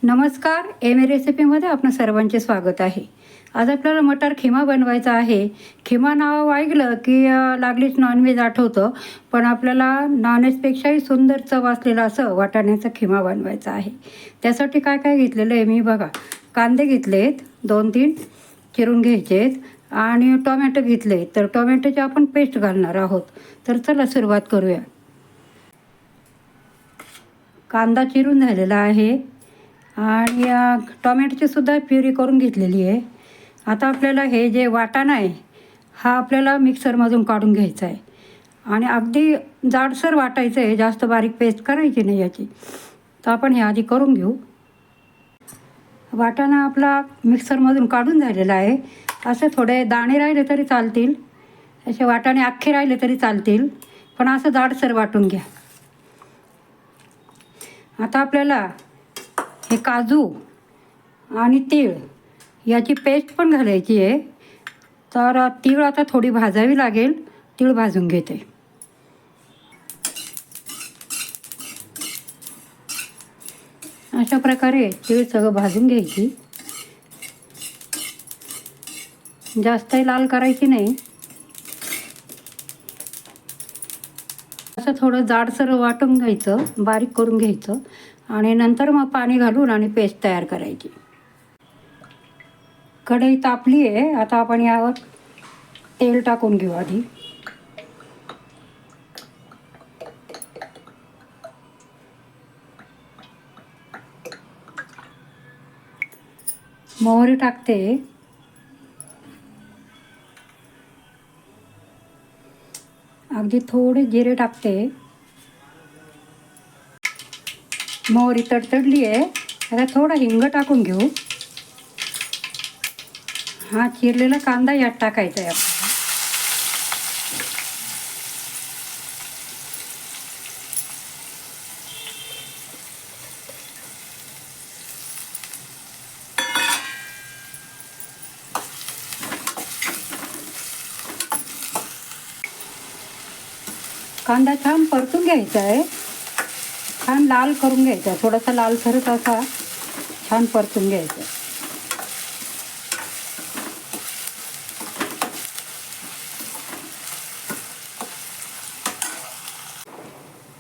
नमस्कार, M A रेसिपीमध्ये आपणं सर्वांचे स्वागत आहे. आज आपल्याला मटार खिमा बनवायचा आहे. खिमा नाव ऐकलं की लागलीच नॉनव्हेज आठवतं, पण आपल्याला नॉनव्हेजपेक्षाही सुंदर चव असलेलं असं वाटाण्याचा खिमा बनवायचा आहे. त्यासाठी काय काय घेतलेलं आहे मी बघा. कांदे घेतलेत 2-3 चिरून घ्यायचेत आणि टोमॅटो घेतले. तर टोमॅटोची आपण पेस्ट घालणार आहोत. तर चला सुरुवात करूया. कांदा चिरून झालेला आहे आणि टोमॅटोची सुद्धा प्युरी करून घेतलेली आहे. आता आपल्याला हे जे वाटाणा आहे हा आपल्याला मिक्सरमधून काढून घ्यायचा आहे आणि अगदी जाडसर वाटायचं आहे, जास्त बारीक पेस्ट करायची नाही याची. तर आपण हे आधी करून घेऊ. वाटाणा आपला मिक्सरमधून काढून झालेला आहे. असे थोडे दाणे राहिले तरी चालतील, असे वाटाणे अख्खे राहिले तरी चालतील, पण असं जाडसर वाटून घ्या. आता आपल्याला हे काजू आणि तीळ याची पेस्ट पण घालायची आहे. तर तीळ आता थोडी भाजावी लागेल. तीळ भाजून घेते. अशा प्रकारे तीळ सगळं भाजून घ्यायची. जास्तही लाल करायची नाही. असं थोडं जाडसर वाटून घ्यायचं, बारीक करून घ्यायचं आणि नंतर मग पाणी घालून आणि पेस्ट तयार करायची. कढई तापली आहे. आता आपण यावर तेल टाकून घेऊ आधी. मोहरी टाकते. अगदी थोडे जिरे टाकते. मोहरी तडतडली आहे. आता थोडा हिंग टाकून घेऊ. हा चिरलेला कांदा यात टाकायचा आहे आपल्याला. कांदा छान परतून घ्यायचा आहे. छान लाल करून घ्यायचा. थोडासा लालसरच असा छान परतून घ्यायचा.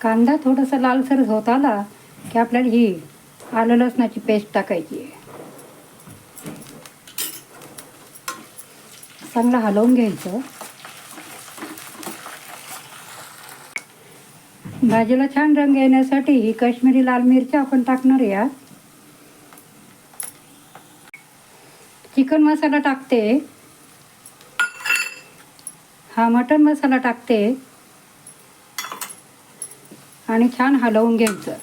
कांदा थोडासा लालसर होत आला की आपल्याला ही आलं लसणाची पेस्ट टाकायची आहे. चांगलं हलवून घ्यायचं. भाजीला छान रंग येण्यासाठी ही काश्मीरी लाल मिरची आपण टाकणार आहे. चिकन मसाला टाकते. हा मटन मसाला टाकते आणि छान हलवून घ्यायचं.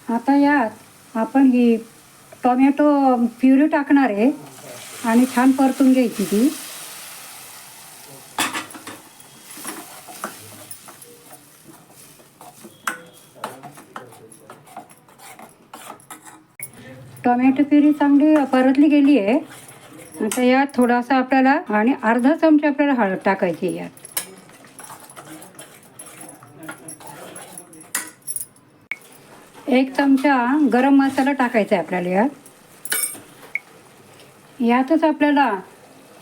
आता यात आपण ही टोमॅटो प्युरी टाकणार आहे आणि छान परतून घ्यायची ती. टोमॅटो प्युरी चांगली परतली गेली आहे. आता यात थोडासा आपल्याला आणि अर्धा चमचा आपल्याला हळद टाकायची यात. एक चमचा गरम मसाला टाकायचा आहे आपल्याला यात. यातच आपल्याला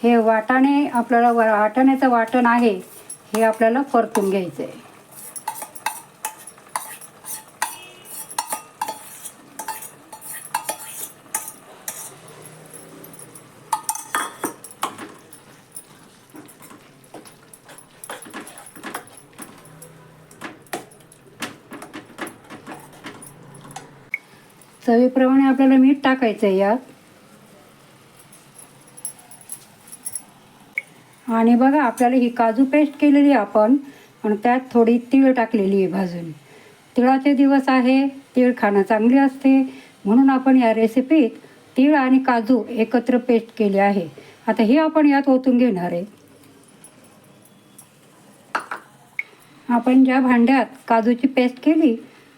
हे वाटाणे, आपल्याला वाटाण्याचं वाटण आहे हे आपल्याला परतून घ्यायचं आहे. चवीप्रमाणे आपल्याला मीठ टाकायचं आहे यात. आणि बघा आपल्याला ही काजू पेस्ट केलेली आहे आपण आणि त्यात थोडी तीळ टाकलेली आहे भाजून. तिळाचे दिवस आहे. तीळ खाणं चांगली असते म्हणून आपण या रेसिपीत तीळ आणि काजू एकत्र पेस्ट केली आहे. आता हे आपण यात ओतून घेणार आहे. आपण ज्या भांड्यात काजूची पेस्ट केली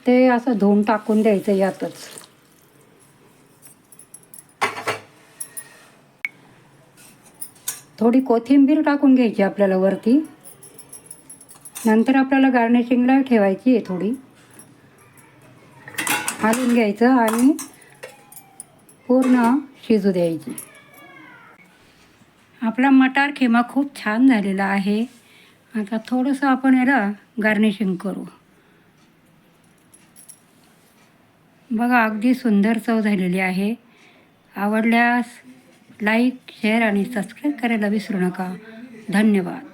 ते असं धुवून टाकून द्यायचं यातच. थोडी कोथिंबीर टाकून घ्यायची आपल्याला वरती. नंतर आपल्याला गार्निशिंगला ठेवायची आहे थोडी. हलवून घ्यायचं आणि पूर्ण शिजू द्यायची. आपला मटार खिमा खूप छान झालेला आहे. आता थोडंसं आपण याला गार्निशिंग करू. बघा, अगदी सुंदर चव झालेली आहे. आवडल्यास लाईक, शेअर आणि सबस्क्राईब करायला विसरू नका. धन्यवाद.